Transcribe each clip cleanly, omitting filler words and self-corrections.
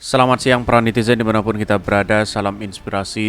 Selamat siang para netizen dimanapun kita berada, salam inspirasi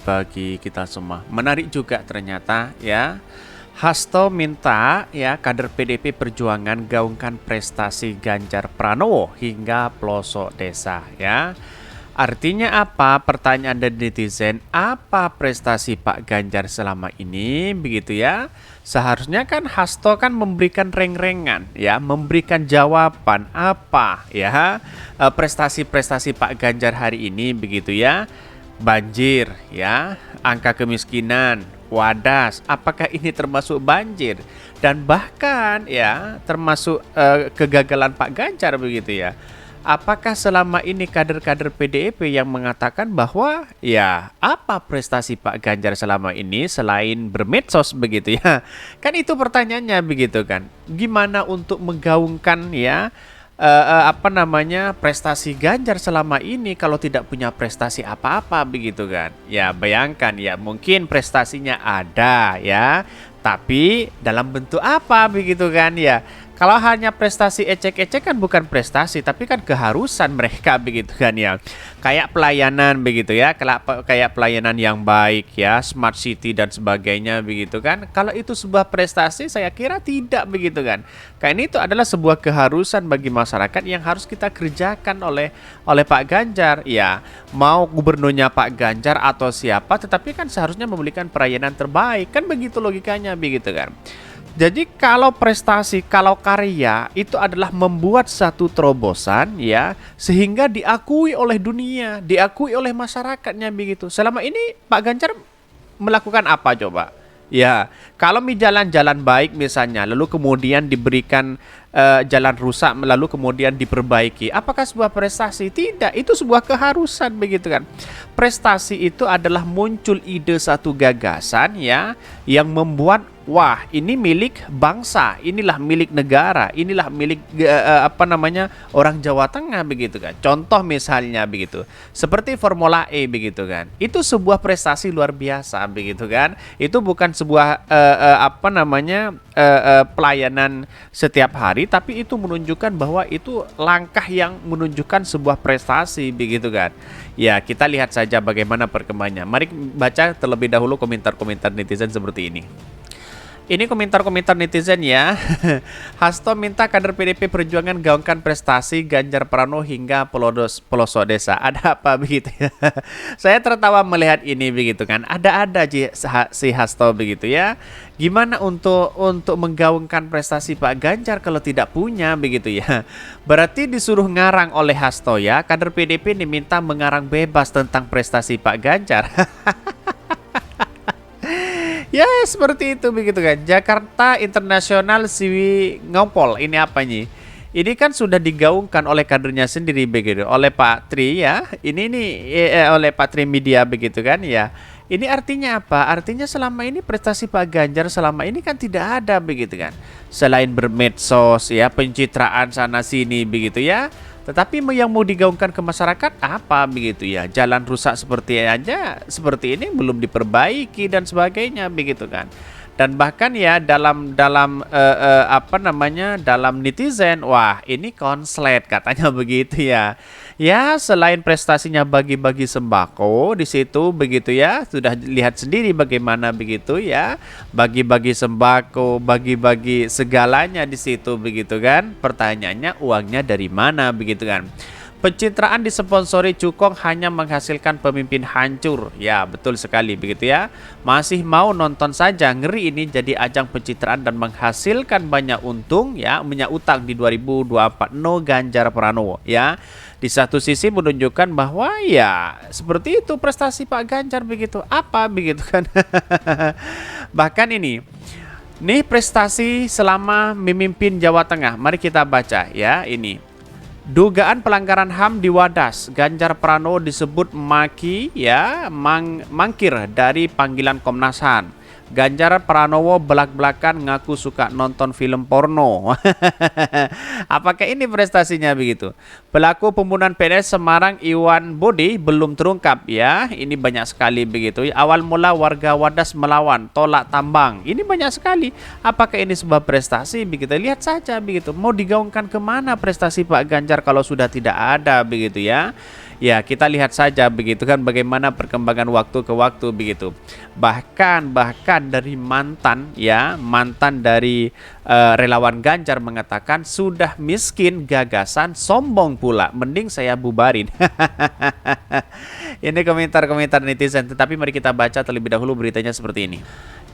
bagi kita semua. Menarik juga ternyata ya, Hasto minta ya kader PDIP Perjuangan gaungkan prestasi Ganjar Pranowo hingga pelosok desa ya. Artinya apa? Pertanyaan dari netizen, apa prestasi Pak Ganjar selama ini begitu ya? Seharusnya kan Hasto kan memberikan reng-rengan ya, memberikan jawaban apa ya prestasi-prestasi Pak Ganjar hari ini begitu ya. Banjir ya, angka kemiskinan, wadas, apakah ini termasuk banjir? Dan bahkan ya termasuk kegagalan Pak Ganjar begitu ya. Apakah selama ini kader-kader PDIP yang mengatakan bahwa ya apa prestasi Pak Ganjar selama ini selain bermedsos begitu ya? Kan itu pertanyaannya begitu kan. Gimana untuk menggaungkan ya prestasi Ganjar selama ini kalau tidak punya prestasi apa-apa begitu kan? Ya bayangkan ya mungkin prestasinya ada ya, tapi dalam bentuk apa begitu kan ya? Kalau hanya prestasi ecek-ecek kan bukan prestasi, tapi kan keharusan mereka begitu kan ya. Kayak pelayanan begitu ya, kayak pelayanan yang baik ya, smart city dan sebagainya begitu kan. Kalau itu sebuah prestasi saya kira tidak begitu kan. Kayak ini itu adalah sebuah keharusan bagi masyarakat yang harus kita kerjakan oleh Pak Ganjar. Ya, mau gubernurnya Pak Ganjar atau siapa, tetapi kan seharusnya memberikan pelayanan terbaik. Kan begitu logikanya begitu kan. Jadi kalau prestasi, kalau karya itu adalah membuat satu terobosan ya, sehingga diakui oleh dunia, diakui oleh masyarakatnya begitu. Selama ini Pak Ganjar melakukan apa coba? Ya, kalau jalan-jalan baik misalnya, lalu kemudian diberikan jalan rusak, lalu kemudian diperbaiki. Apakah sebuah prestasi? Tidak, itu sebuah keharusan begitu kan. Prestasi itu adalah muncul ide satu gagasan ya, yang membuat wah, ini milik bangsa, inilah milik negara, inilah milik orang Jawa Tengah begitu kan. Contoh misalnya begitu, seperti Formula E begitu kan. Itu sebuah prestasi luar biasa begitu kan. Itu bukan sebuah pelayanan setiap hari, tapi itu menunjukkan bahwa itu langkah yang menunjukkan sebuah prestasi begitu kan. Ya, kita lihat saja bagaimana perkembangannya. Mari baca terlebih dahulu komentar-komentar netizen seperti ini. Ini komentar-komentar netizen ya. Hasto minta kader PDIP Perjuangan gaungkan prestasi Ganjar Pranowo hingga pelosok desa. Ada apa begitu ya? Saya tertawa melihat ini begitu kan. Ada-ada si Hasto begitu ya. Gimana untuk menggaungkan prestasi Pak Ganjar kalau tidak punya begitu ya? Berarti disuruh ngarang oleh Hasto ya. Kader PDIP diminta mengarang bebas tentang prestasi Pak Ganjar. Ya seperti itu begitu kan. Jakarta International Siwi Ngompol. Ini apa nih? Ini kan sudah digaungkan oleh kadernya sendiri begitu, oleh Pak Tri ya. Ini nih oleh Pak Tri Media begitu kan ya. Ini artinya apa? Artinya selama ini prestasi Pak Ganjar selama ini kan tidak ada begitu kan. Selain bermedsos ya, pencitraan sana sini begitu ya. Tetapi yang mau digaungkan ke masyarakat apa begitu ya? Jalan rusak seperti seperti ini belum diperbaiki dan sebagainya begitu kan. Dan bahkan ya dalam netizen, wah ini konslet katanya begitu ya. Ya selain prestasinya bagi-bagi sembako di situ begitu ya, sudah lihat sendiri bagaimana begitu ya, bagi-bagi sembako, bagi-bagi segalanya di situ begitu kan. Pertanyaannya uangnya dari mana begitu kan. Pencitraan disponsori cukong hanya menghasilkan pemimpin hancur. Ya, betul sekali begitu ya. Masih mau nonton saja, ngeri ini jadi ajang pencitraan dan menghasilkan banyak untung ya, banyak utang di 2024. No Ganjar Pranowo ya. Di satu sisi menunjukkan bahwa ya seperti itu prestasi Pak Ganjar begitu. Apa begitu kan? Bahkan ini nih prestasi selama memimpin Jawa Tengah. Mari kita baca ya ini. Dugaan pelanggaran HAM di Wadas, Ganjar Pranowo disebut mangkir dari panggilan Komnas HAM. Ganjar Pranowo belak-belakan ngaku suka nonton film porno. Apakah ini prestasinya begitu? Pelaku pembunuhan PNS Semarang Iwan Budi belum terungkap ya. Ini banyak sekali begitu. Awal mula warga Wadas melawan, tolak tambang. Ini banyak sekali. Apakah ini sebuah prestasi begitu? Lihat saja begitu. Mau digaungkan kemana prestasi Pak Ganjar kalau sudah tidak ada begitu ya? Ya, kita lihat saja begitu kan bagaimana perkembangan waktu ke waktu begitu. Bahkan dari mantan dari relawan Ganjar mengatakan sudah miskin gagasan sombong pula, mending saya bubarin. Ini komentar-komentar netizen, tetapi mari kita baca terlebih dahulu beritanya seperti ini.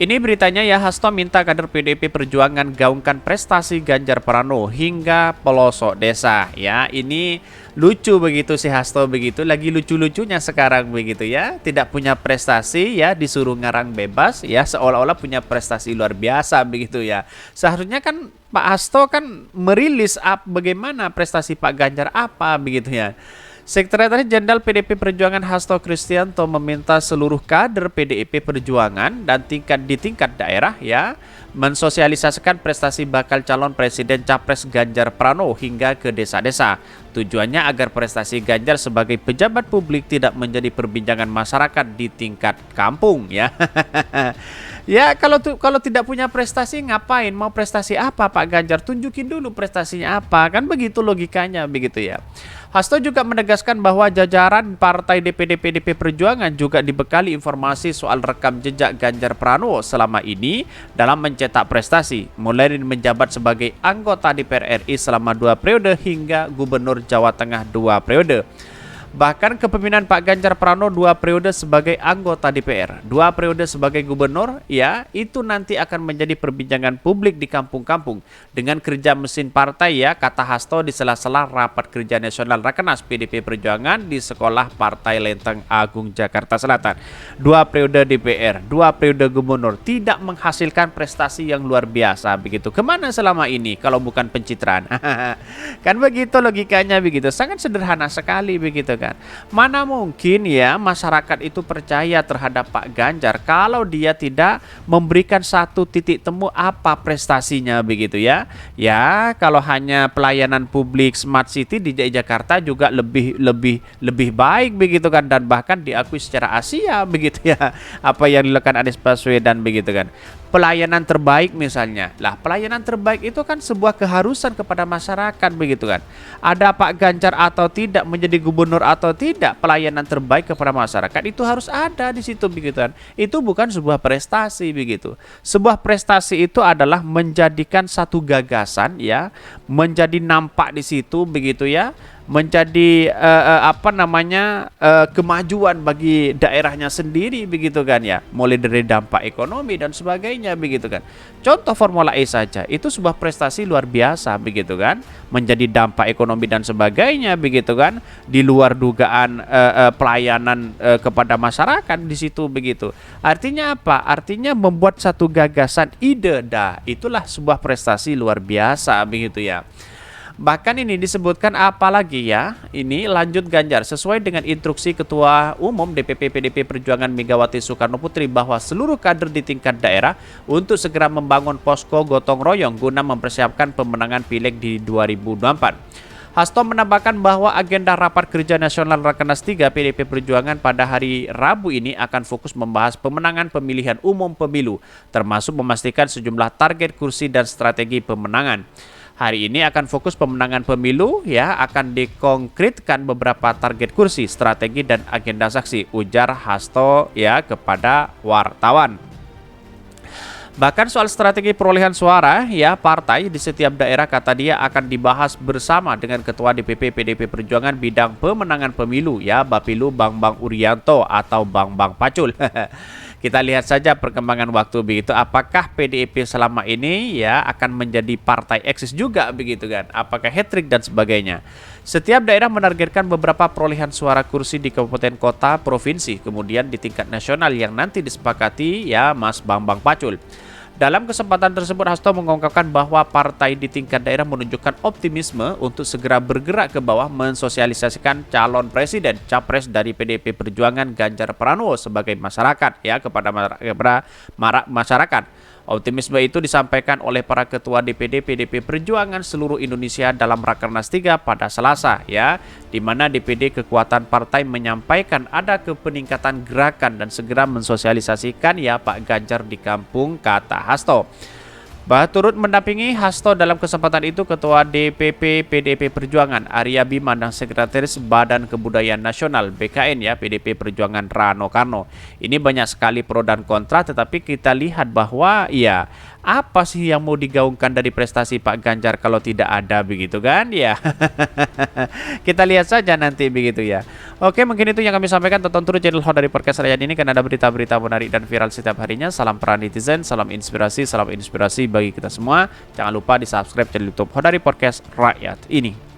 Ini beritanya ya, Hasto minta kader PDIP Perjuangan gaungkan prestasi Ganjar Pranowo hingga pelosok desa. Ya, ini lucu begitu si Hasto begitu, lagi lucu-lucunya sekarang begitu ya. Tidak punya prestasi ya, disuruh ngarang bebas ya, seolah-olah punya prestasi luar biasa begitu ya. Seharusnya kan Pak Hasto kan merilis bagaimana prestasi Pak Ganjar apa begitu ya. Sekretaris Jenderal PDIP Perjuangan Hasto Kristianto meminta seluruh kader PDIP Perjuangan dan di tingkat daerah ya mensosialisasikan prestasi bakal calon presiden capres Ganjar Pranowo hingga ke desa-desa. Tujuannya agar prestasi Ganjar sebagai pejabat publik tidak menjadi perbincangan masyarakat di tingkat kampung ya. Ya kalau tidak punya prestasi ngapain? Mau prestasi apa Pak Ganjar? Tunjukin dulu prestasinya apa. Kan begitu logikanya begitu ya. Hasto juga menegaskan bahwa jajaran partai DPD PDIP Perjuangan juga dibekali informasi soal rekam jejak Ganjar Pranowo selama ini dalam mencetak prestasi, mulai menjabat sebagai anggota DPR RI selama 2 periode hingga Gubernur Jawa Tengah 2 periode. Bahkan kepemimpinan Pak Ganjar Pranowo 2 periode sebagai anggota DPR, 2 periode sebagai gubernur, ya itu nanti akan menjadi perbincangan publik di kampung-kampung dengan kerja mesin partai ya, kata Hasto di sela-sela rapat kerja nasional Rakernas PDIP Perjuangan di Sekolah Partai Lenteng Agung Jakarta Selatan. 2 periode DPR, 2 periode gubernur tidak menghasilkan prestasi yang luar biasa begitu. Kemana selama ini kalau bukan pencitraan? Kan begitu logikanya begitu, sangat sederhana sekali begitu kan. Mana mungkin ya masyarakat itu percaya terhadap Pak Ganjar kalau dia tidak memberikan satu titik temu apa prestasinya begitu ya. Ya, kalau hanya pelayanan publik smart city di Jakarta juga lebih baik begitu kan, dan bahkan diakui secara Asia begitu ya. Apa yang dilakukan Anies Baswedan begitu kan. Pelayanan terbaik misalnya. Lah, pelayanan terbaik itu kan sebuah keharusan kepada masyarakat begitu kan. Ada Pak Ganjar atau tidak, menjadi gubernur atau tidak, pelayanan terbaik kepada masyarakat itu harus ada di situ begitu kan. Itu bukan sebuah prestasi begitu. Sebuah prestasi itu adalah menjadikan satu gagasan ya, menjadi nampak di situ begitu ya, menjadi kemajuan bagi daerahnya sendiri begitu kan ya, mulai dari dampak ekonomi dan sebagainya begitu kan. Contoh Formula E saja itu sebuah prestasi luar biasa begitu kan, menjadi dampak ekonomi dan sebagainya begitu kan, di luar dugaan pelayanan kepada masyarakat di situ begitu. Artinya apa? Artinya membuat satu gagasan ide, itulah sebuah prestasi luar biasa begitu ya. Bahkan ini disebutkan apalagi ya, ini lanjut Ganjar sesuai dengan instruksi Ketua Umum DPP PDIP Perjuangan Megawati Soekarno Putri bahwa seluruh kader di tingkat daerah untuk segera membangun posko gotong royong guna mempersiapkan pemenangan pileg di 2024. Hasto menambahkan bahwa agenda rapat kerja nasional Rakernas 3 PDIP Perjuangan pada hari Rabu ini akan fokus membahas pemenangan pemilihan umum pemilu, termasuk memastikan sejumlah target kursi dan strategi pemenangan. Hari ini akan fokus pemenangan pemilu ya, akan dikonkretkan beberapa target kursi, strategi dan agenda saksi, ujar Hasto ya kepada wartawan. Bahkan soal strategi perolehan suara ya partai di setiap daerah, kata dia, akan dibahas bersama dengan Ketua DPP PDIP Perjuangan bidang pemenangan pemilu ya, Bapilu Bambang Urianto atau Bambang Pacul. Kita lihat saja perkembangan waktu begitu, apakah PDIP selama ini ya akan menjadi partai eksis juga begitu kan, apakah hat-trick dan sebagainya. Setiap daerah menargetkan beberapa perolehan suara kursi di kabupaten kota provinsi, kemudian di tingkat nasional yang nanti disepakati ya Mas Bambang Pacul. Dalam kesempatan tersebut, Hasto mengungkapkan bahwa partai di tingkat daerah menunjukkan optimisme untuk segera bergerak ke bawah mensosialisasikan calon presiden capres dari PDIP Perjuangan Ganjar Pranowo sebagai masyarakat ya kepada masyarakat. Optimisme itu disampaikan oleh para ketua DPD PDIP Perjuangan seluruh Indonesia dalam Rakernas 3 pada Selasa ya, di mana DPD kekuatan partai menyampaikan ada kepeningkatan gerakan dan segera mensosialisasikan ya Pak Ganjar di kampung, kata Hasto. Turut mendampingi Hasto dalam kesempatan itu Ketua DPP PDIP Perjuangan Arya Bima dan Sekretaris Badan Kebudayaan Nasional BKN ya PDIP Perjuangan Rano Karno. Ini banyak sekali pro dan kontra, tetapi kita lihat bahwa ya apa sih yang mau digaungkan dari prestasi Pak Ganjar kalau tidak ada begitu kan ya. Kita lihat saja nanti begitu ya. Oke, mungkin itu yang kami sampaikan. Tonton terus channel Hot dari Podcast Rakyat ini karena ada berita-berita menarik dan viral setiap harinya. Salam para netizen, salam inspirasi bagi kita semua. Jangan lupa di subscribe channel YouTube Hot dari Podcast Rakyat ini.